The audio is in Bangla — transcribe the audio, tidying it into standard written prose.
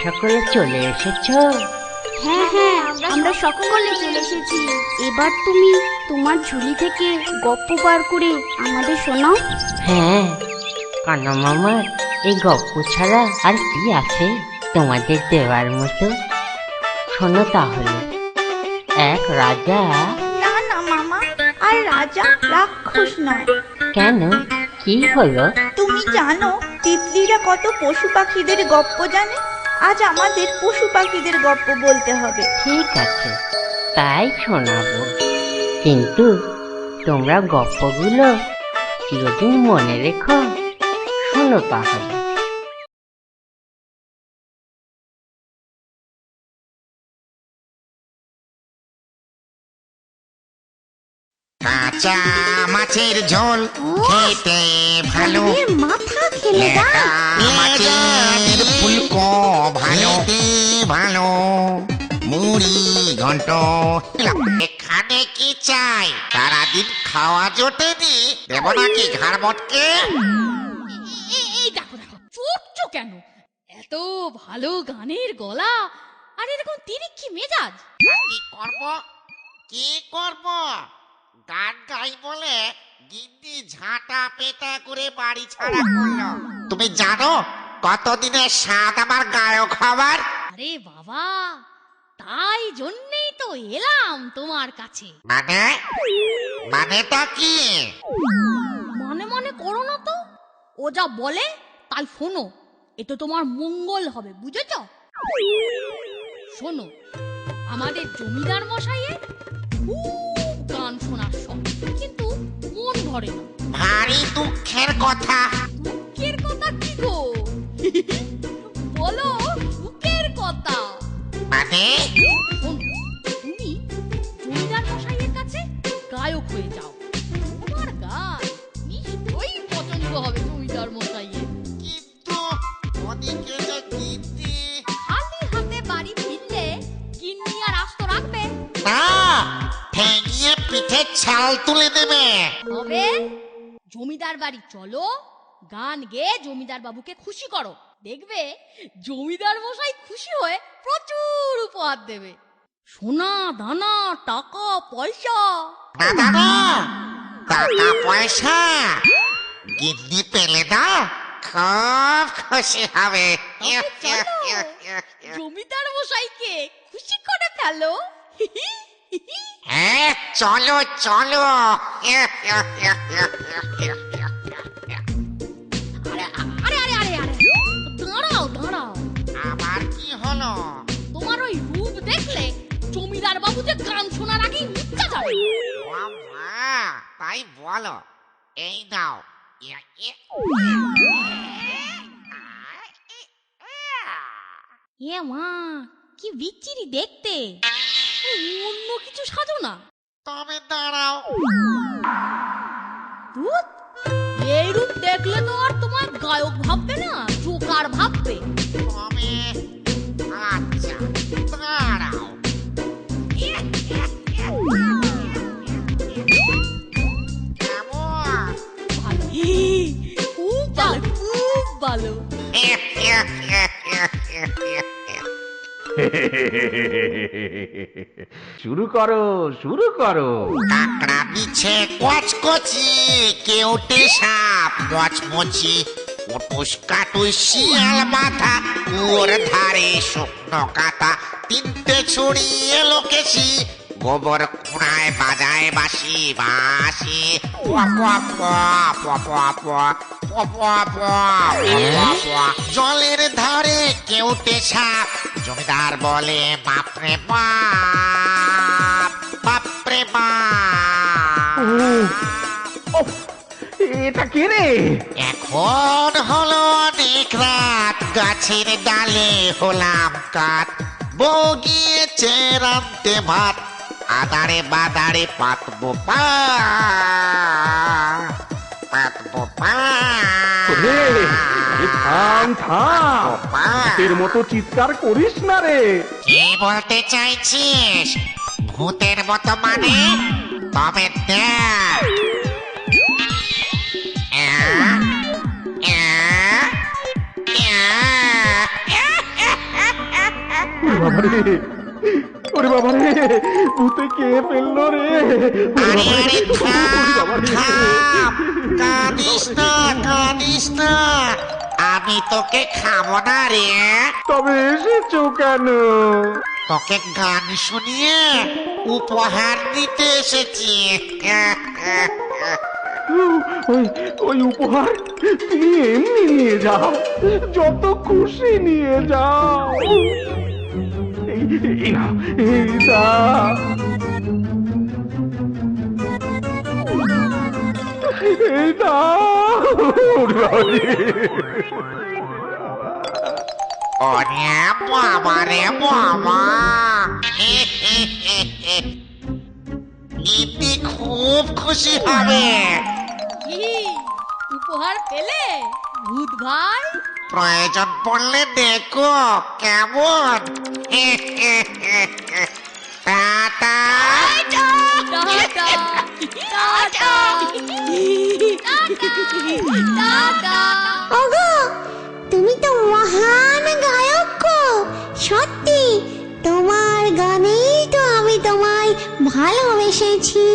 সকলে চলে এসেছো? হ্যাঁ হ্যাঁ, আমরা সকলে চলে এসেছি। এবার তুমি তোমার ঝুলি থেকে গপ্প বার করে আমাদের শোনাও। হ্যাঁ, কানা মামার এই গপ্প ছাড়া আর কি আছে তোমাদের দেওয়ার মতো? শোনো তাহলে। এক রাজা। না না মামা, আর রাজা রাক্ষস নয়। কেন, কি হলো? তুমি জানো তিতলিরা কত পশু পাখিদের গপ্প জানে? আজ আমাদের পশু পাখিদের গপ্প বলতে হবে। ঠিক আছে, তাই শোনাবো, কিন্তু তোমরা গপ্পগুলো চিরদিন মনে রেখো। শোনো তাহলে। কাঁচা মাছের ঝোল খেতে ভালো, মাথা খেলে মাছের ফুলকো ভালো ভালো, মুড়ি ঘন্ট। এখানে কি চাই? সারাদিন খাওয়া জোটেনি, দেব নাকি ঘাড় মটকে? এই দেখো দেখো, চুপচো কেন? এত ভালো গানের গলা আর এরকম তিরিক্ষি মেজাজ। কি করব কি করব? গান গাই বলে গিন্নি ঝাঁটা পেটা করে বাড়ি ছাড়া করলো। তুমি জানো কতদিনের স্বাদ আমার গায়ক হবার? আরে বাবা, তাই জন্যই তো এলাম তোমার কাছে। মানে মানেটা কি? মনে মনে করো না তো, ও যা বলে তাই শোনো, এতে তোমার মঙ্গল হবে, বুঝেছ? শোনো, আমাদের জমিদার মশাইয়ের খুব গান শোনার শখ, কিন্তু মন ভরে না। ভারী দুঃখের কথা। দুঃখের কথা কি গো? বলো দুঃখের কথা। মানে শোনো, তুমি জমিদার মশাইয়ের কাছে গায়ক হয়ে যাও। তোমার গান নিশ্চয়ই পছন্দ হবে জমিদার মশাইয়ের। কিন্তু ওদিকে যে গিন্নি। খালি হাতে বাড়ি ফিরলে গিন্নি আর আস্ত রাখবে? না, ঠেঙিয়ে পিঠে ছাল তুলে দেবে। তবে জমিদার বাড়ি চলো, গান গেয়ে জমিদার বাবুকে খুশি করো, দেখবে জমিদার মশাই খুশি হয়ে প্রচুর উপহার দেবে, সোনা দানা টাকা পয়সা। না দাদা, টাকা পয়সা গিন্নি পেলে না খুব খুশি হবে। জমিদার মশাইকে খুশি করে ফেলো। হ্যাঁ, চলো চলো। আরে আরে আরে আরে আরে, দাঁড়াও দাঁড়াও, আবার কি হলো? তোমার ওই রূপ দেখলে জমিদার বাবু যে গান শোনার আগেই মুক্তা যাবে। ও মা, তাই বলো। এই নাও। এ মা, কি বিচ্ছিরি দেখতে! অন্য কিছু সাজো না। তবে দাঁড়াও। ধুৎ, এই রূপ দেখলে তো আর তোমার গায়ক ভাববে না, জোকার ভাববে। তবে আচ্ছা, দাঁড়াও। কেমন? ভালো, খুব ভালো, খুব ভালো। শুরু করো শুরু করো। কাকড়া বিছে কচকচি, কেউটে সাপ মচমচি, পটুস কাটুস শিয়াল মাথা, কুয়োর ধারে শুকনো কাটা, তিনটে ছড়িয়ে লোকেশি, গোবর কুড়ায় বাজায় বাঁশি বাঁশি, জলের ধারে কেউটে সাপ, জমিদার বলে বাপরে বাপ বাপরে বাপ। এটা কে রে? এখন হলো অনেক রাত, গাছের ডালে হলাম কাঠ, বউ গিয়েছে রাঁধতে ভাত, আদারে বাদারে পাতবো পাতবো রে, আরে থাম থাম, ভূতের মতো চিৎকার করিস না রে। কি বলতে চাইছিস? ভূতের মতো মানে? তবে দেখ। ওরে বাবা রে, ভূতে কে ফেললো রে? আরে আরে থাম থাম, কাঁদিস না কাঁদিস না, আমি তোকে খাবো না রে। তবে এসেছো কেন? তোকে গান শুনিয়ে উপহার দিতে এসেছি। ওই ওই উপহার তুমি এমনি নিয়ে যাও, যত খুশি নিয়ে যাও। এই না, এই দাও। এই দাও। ওরে বাবা রে। ওরে বাবা রে বাবা, গিন্নি খুব খুশি হবে। কি উপহার পেলে ভূত ভাই? প্রয়োজন পড়লে দেখো কেমন। টাটা। Tata tata tata. ওগো, তুমি তো মহান গায়ক গো। সত্যি তোমার গানেই তো আমি তোমায় ভালোবেসেছি।